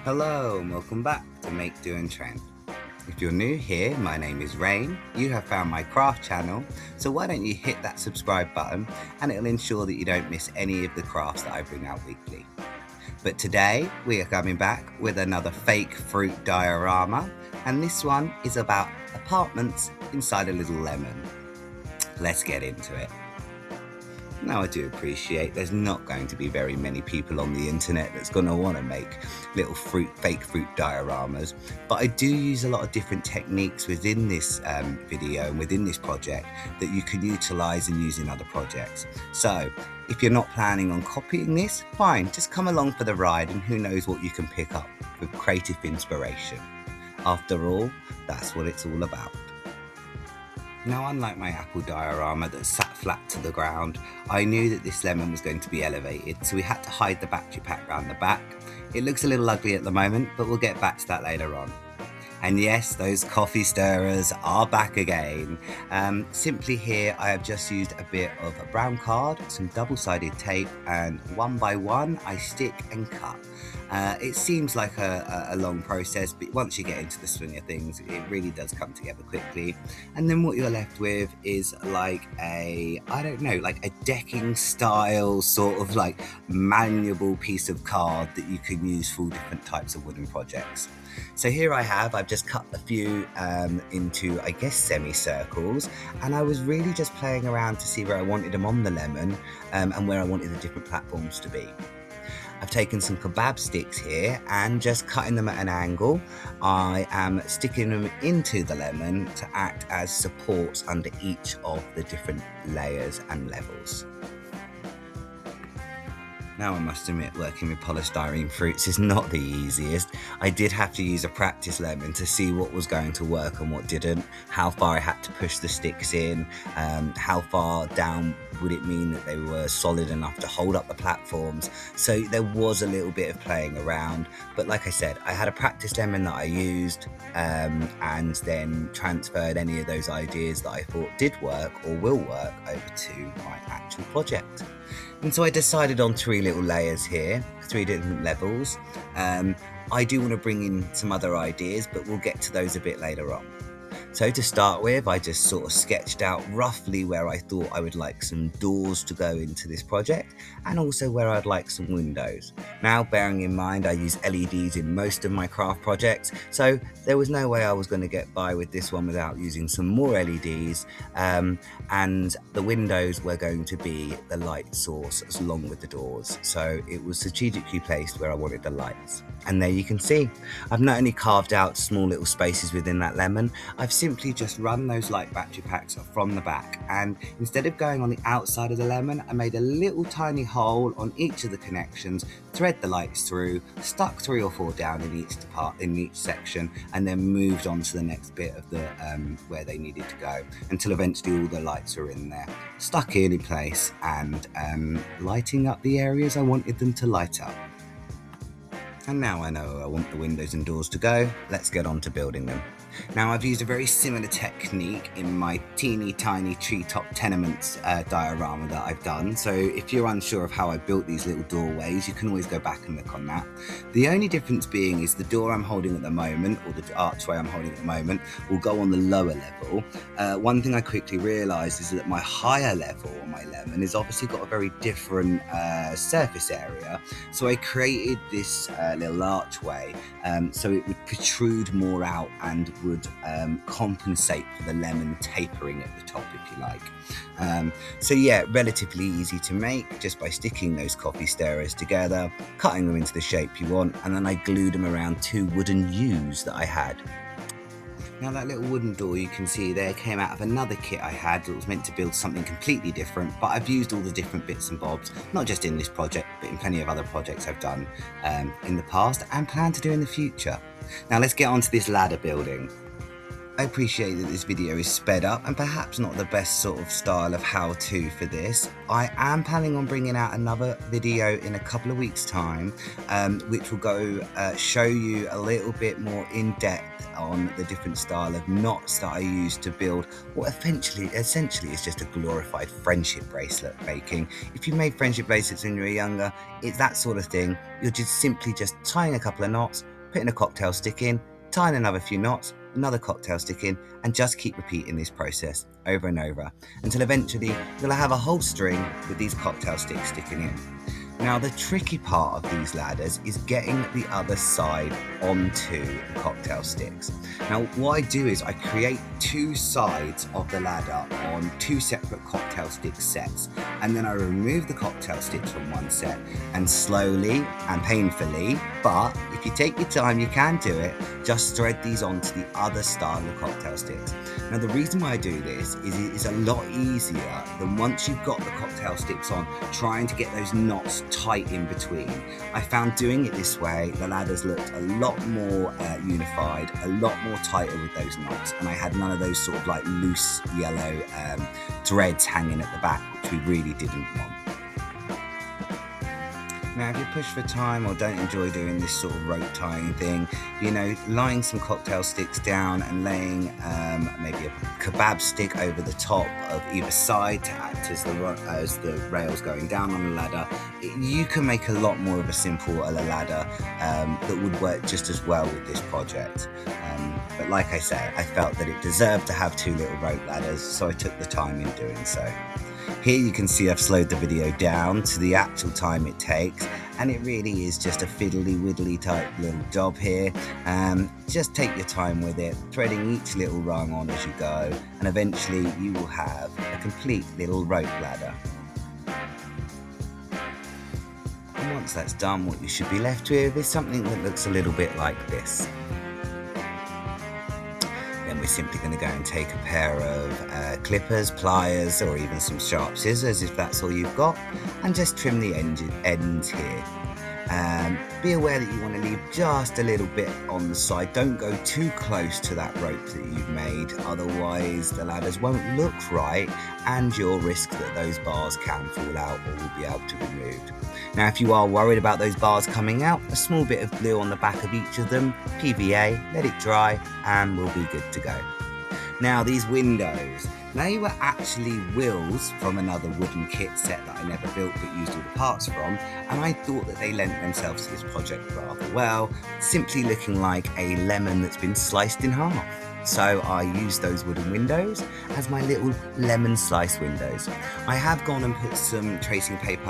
Hello and welcome back to Make, Do and Trend. If you're new here, my name is Rain. You have found my craft channel, so why don't you hit that subscribe button and it'll ensure that you don't miss any of the crafts that I bring out weekly. But today we are coming back with another fake fruit diorama, and this one is about apartments inside a little lemon. Let's get into it. Now, I do appreciate there's not going to be very many people on the internet that's going to want to make little fake fruit dioramas, but I do use a lot of different techniques within this video and within this project that you can utilize and use in other projects. So if you're not planning on copying this, fine, just come along for the ride and who knows what you can pick up with creative inspiration. After all, that's what it's all about. Now, unlike my apple diorama that sat flat to the ground, I knew that this lemon was going to be elevated, so we had to hide the battery pack round the back. It looks a little ugly at the moment, but we'll get back to that later on. And yes, those coffee stirrers are back again. Simply here, I have just used a bit of a brown card, some double-sided tape, and one by one, I stick and cut. It seems like a long process, but once you get into the swing of things, it really does come together quickly. And then what you're left with is like a decking style sort of like malleable piece of card that you can use for all different types of wooden projects. So here I've just cut a few into, I guess, semicircles, and I was really just playing around to see where I wanted them on the lemon and where I wanted the different platforms to be. I've taken some kebab sticks here and just cutting them at an angle. I am sticking them into the lemon to act as supports under each of the different layers and levels. Now, I must admit, working with polystyrene fruits is not the easiest. I did have to use a practice lemon to see what was going to work and what didn't, how far I had to push the sticks in, how far down would it mean that they were solid enough to hold up the platforms. So there was a little bit of playing around, but like I said, I had a practice lemon that I used and then transferred any of those ideas that I thought did work or will work over to my actual project. And so I decided on 3 little layers here, 3 different levels. I do want to bring in some other ideas, but we'll get to those a bit later on. So to start with, I just sort of sketched out roughly where I thought I would like some doors to go into this project and also where I'd like some windows. Now, bearing in mind I use LEDs in most of my craft projects, so there was no way I was going to get by with this one without using some more LEDs, and the windows were going to be the light source along with the doors. So it was strategically placed where I wanted the lights. And there you can see, I've not only carved out small little spaces within that lemon, I've simply just run those light battery packs from the back, and instead of going on the outside of the lemon, I made a little tiny hole on each of the connections, thread the lights through, stuck 3 or 4 down in each section, and then moved on to the next bit of the where they needed to go, until eventually all the lights are in there, stuck in place and lighting up the areas I wanted them to light up. And now I know where I want the windows and doors to go, let's get on to building them. Now, I've used a very similar technique in my teeny tiny treetop tenements diorama that I've done, so if you're unsure of how I built these little doorways, you can always go back and look on that. The only difference being is the door I'm holding at the moment, or the archway I'm holding at the moment, will go on the lower level. One thing I quickly realised is that my higher level on my lemon has obviously got a very different surface area, so I created this little archway so it would protrude more out and would compensate for the lemon tapering at the top, if you like. So yeah, relatively easy to make just by sticking those coffee stirrers together, cutting them into the shape you want, and then I glued them around 2 wooden U's that I had. Now, that little wooden door you can see there came out of another kit I had that was meant to build something completely different, but I've used all the different bits and bobs, not just in this project, but in plenty of other projects I've done in the past and plan to do in the future. Now let's get on to this ladder building. I appreciate that this video is sped up and perhaps not the best sort of style of how-to for this. I am planning on bringing out another video in a couple of weeks' time, which will go show you a little bit more in depth on the different style of knots that I use to build what essentially is just a glorified friendship bracelet making. If you made friendship bracelets when you were younger, it's that sort of thing. You're just simply tying a couple of knots, putting a cocktail stick in, tying another few knots, another cocktail stick in, and just keep repeating this process over and over until eventually you'll have a whole string with these cocktail sticks sticking in. Now, the tricky part of these ladders is getting the other side onto the cocktail sticks. Now, what I do is I create two sides of the ladder on two separate cocktail stick sets, and then I remove the cocktail sticks from one set and slowly and painfully, but if you take your time, you can do it, just thread these onto the other style of cocktail sticks. Now, the reason why I do this is it's a lot easier than once you've got the cocktail sticks on, trying to get those knots tight in between. I found doing it this way, the ladders looked a lot more unified, a lot more tighter with those knots, and I had none of those sort of like loose yellow threads hanging at the back, which we really didn't want. Now, if you push for time or don't enjoy doing this sort of rope tying thing, you know, lying some cocktail sticks down and laying maybe a kebab stick over the top of either side to act as the rails going down on the ladder, you can make a lot more of a simple ladder that would work just as well with this project. But like I say, I felt that it deserved to have two little rope ladders, so I took the time in doing so. Here you can see I've slowed the video down to the actual time it takes, and it really is just a fiddly-widdly type little job here. Just take your time with it, threading each little rung on as you go, and eventually you will have a complete little rope ladder. And once that's done, what you should be left with is something that looks a little bit like this. Then we're simply going to go and take a pair of clippers, pliers, or even some sharp scissors if that's all you've got, and just trim the ends here. Be aware that you want to leave just a little bit on the side. Don't go too close to that rope that you've made, otherwise the ladders won't look right and you'll risk that those bars can fall out or will be able to be removed. Now, if you are worried about those bars coming out, a small bit of glue on the back of each of them, PVA, let it dry, and we'll be good to go. Now, these windows, they were actually wheels from another wooden kit set that I never built but used all the parts from, and I thought that they lent themselves to this project rather well, simply looking like a lemon that's been sliced in half. So I used those wooden windows as my little lemon slice windows. I have gone and put some tracing paper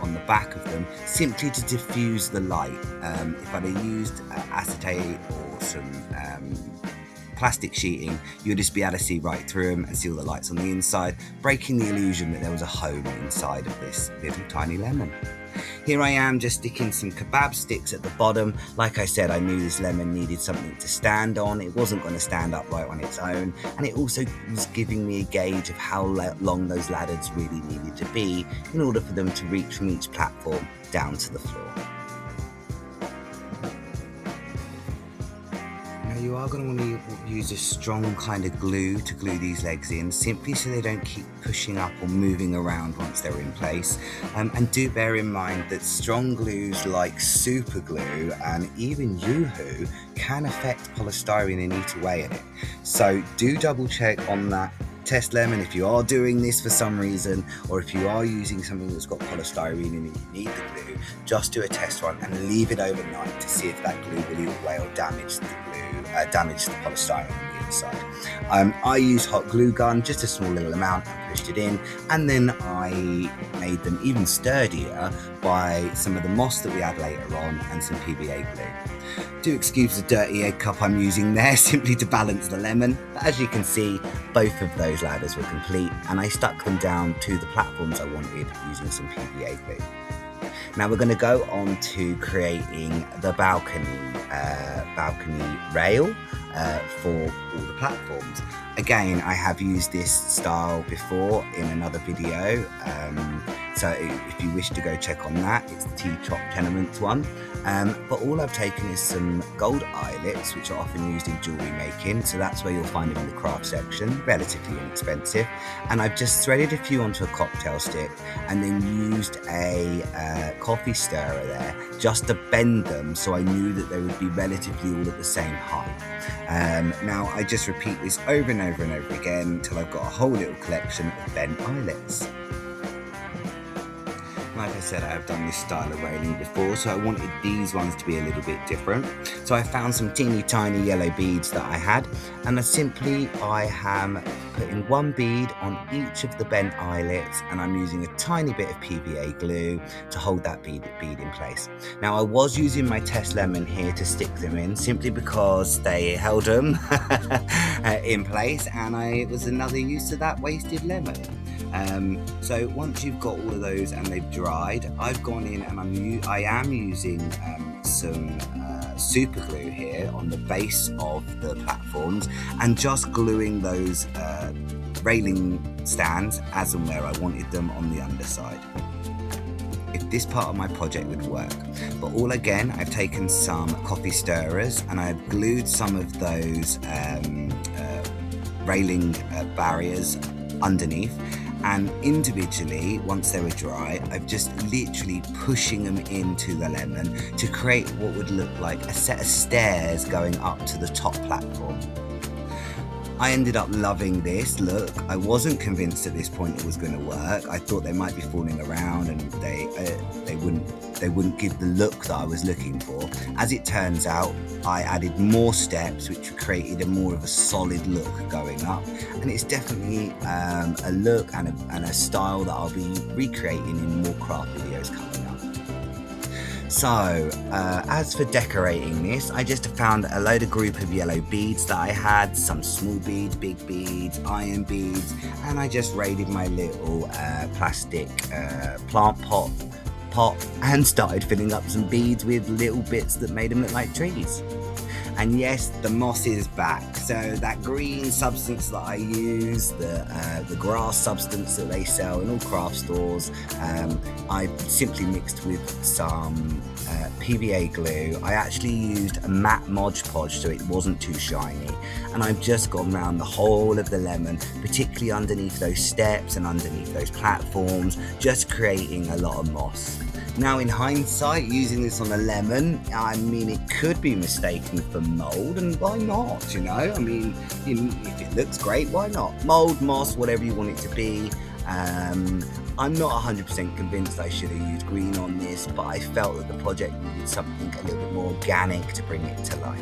on the back of them simply to diffuse the light. If I'd have used acetate or some plastic sheeting, you'd just be able to see right through them and see all the lights on the inside, breaking the illusion that there was a home inside of this little tiny lemon. Here I am just sticking some kebab sticks at the bottom. Like I said, I knew this lemon needed something to stand on. It wasn't going to stand upright on its own, and it also was giving me a gauge of how long those ladders really needed to be in order for them to reach from each platform down to the floor. You are going to want to use a strong kind of glue to glue these legs in, simply so they don't keep pushing up or moving around once they're in place. And do bear in mind that strong glues like super glue and even Yoo-Hoo can affect polystyrene and eat away at it. So do double check on that. Test lemon if you are doing this for some reason, or if you are using something that's got polystyrene in it, you need the glue, just do a test run and leave it overnight to see if that glue will eat away or damage the polystyrene on the inside. I used hot glue gun, just a small little amount, and pushed it in, and then I made them even sturdier by some of the moss that we had later on and some PVA glue. Do excuse the dirty egg cup I'm using there simply to balance the lemon, but as you can see, both of those ladders were complete and I stuck them down to the platforms I wanted using some PVA glue. Now we're going to go on to creating the balcony rail for all the platforms. Again, I have used this style before in another video So if you wish to go check on that, it's the Tea Top Tenements one. But all I've taken is some gold eyelets, which are often used in jewellery making. So that's where you'll find them in the craft section, relatively inexpensive. And I've just threaded a few onto a cocktail stick and then used a coffee stirrer there just to bend them so I knew that they would be relatively all at the same height. Now I just repeat this over and over and over again until I've got a whole little collection of bent eyelets. Like I said, I have done this style of railing before, so I wanted these ones to be a little bit different. So I found some teeny tiny yellow beads that I had, and I am putting one bead on each of the bent eyelets, and I'm using a tiny bit of PVA glue to hold that bead in place. Now I was using my test lemon here to stick them in, simply because they held them in place, and it was another use of that wasted lemon. So once you've got all of those and they've dried, I've gone in and I am using some super glue here on the base of the platforms and just gluing those railing stands as and where I wanted them on the underside. If this part of my project would work, but I've taken some coffee stirrers and I've glued some of those railing barriers underneath, and individually, once they were dry, I've just literally pushing them into the lemon to create what would look like a set of stairs going up to the top platform. I ended up loving this look. I wasn't convinced at this point it was going to work. I thought they might be falling around and they wouldn't give the look that I was looking for. As it turns out, I added more steps which created more of a solid look going up, and it's definitely a look and a style that I'll be recreating in more craft videos coming up. So, as for decorating this, I just found a load of group of yellow beads that I had, some small beads, big beads, iron beads, and I just raided my little plastic plant pot and started filling up some beads with little bits that made them look like trees. And yes, the moss is back. So that green substance that I use, the grass substance that they sell in all craft stores, I simply mixed with some PVA glue. I actually used a matte Mod Podge so it wasn't too shiny. And I've just gone around the whole of the lemon, particularly underneath those steps and underneath those platforms, just creating a lot of moss. Now in hindsight, using this on a lemon, I mean, it could be mistaken for mould, and why not, you know? I mean, if it looks great, why not? Mould, moss, whatever you want it to be. I'm not 100% convinced I should have used green on this, but I felt that the project needed something a little bit more organic to bring it to life.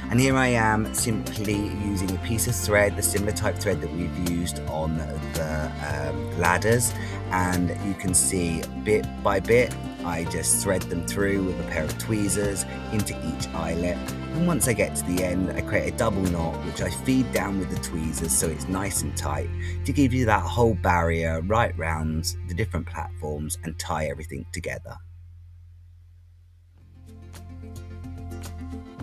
And here I am simply using a piece of thread, the similar type thread that we've used on the ladders, and you can see bit by bit I just thread them through with a pair of tweezers into each eyelet, and once I get to the end I create a double knot which I feed down with the tweezers so it's nice and tight to give you that whole barrier right round the different platforms and tie everything together.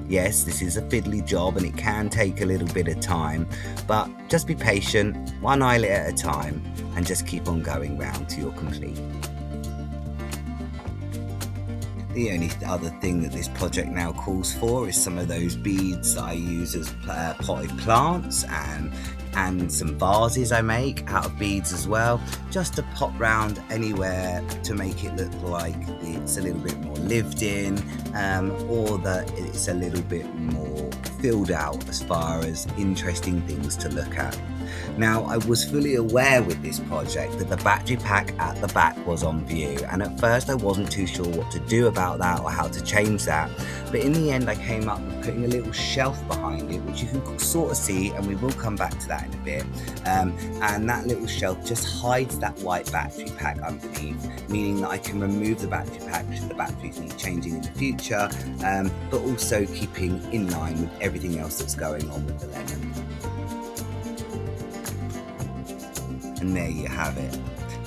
Yes, this is a fiddly job and it can take a little bit of time, but just be patient, one eyelet at a time, and just keep on going round till you're complete. The only other thing that this project now calls for is some of those beads that I use as potted plants and some vases I make out of beads as well, just to pop round anywhere to make it look like it's a little bit more lived in, or that it's a little bit more filled out as far as interesting things to look at. Now, I was fully aware with this project that the battery pack at the back was on view, and at first I wasn't too sure what to do about that or how to change that, but in the end I came up with putting a little shelf behind it, which you can sort of see, and we will come back to that in a bit, and that little shelf just hides that white battery pack underneath, meaning that I can remove the battery pack should the batteries need changing in the future, but also keeping in line with everything else that's going on with the lemon. And there you have it.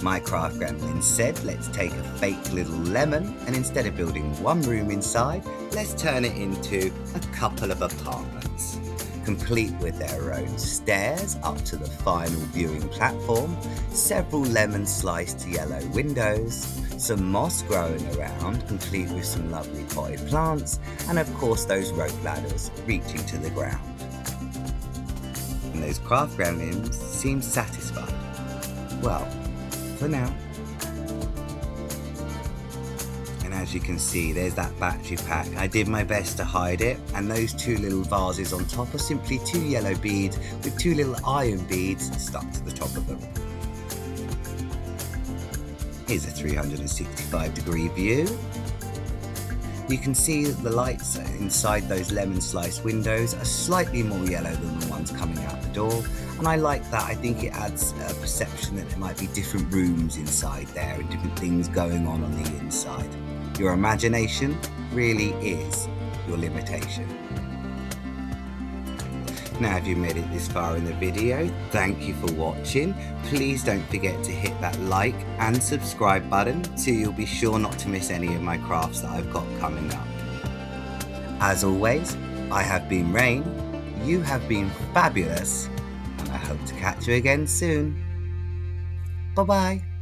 My craft gremlin said, let's take a fake little lemon, and instead of building one room inside, let's turn it into a couple of apartments. complete with their own stairs up to the final viewing platform, several lemon sliced yellow windows, some moss growing around, complete with some lovely potted plants, and of course those rope ladders reaching to the ground. And those craft gremlins seem satisfied. Well, for now. And as you can see, there's that battery pack. I did my best to hide it, and those two little vases on top are simply two yellow beads with two little iron beads stuck to the top of them. Here's a 365-degree view. You can see that the lights inside those lemon slice windows are slightly more yellow than the ones coming out the door, and I like that. I think it adds a perception that there might be different rooms inside there and different things going on the inside. Your imagination really is your limitation. Now, if you made it this far in the video, thank you for watching. Please don't forget to hit that like and subscribe button so you'll be sure not to miss any of my crafts that I've got coming up. As always, I have been Rain, you have been fabulous, and I hope to catch you again soon. Bye bye.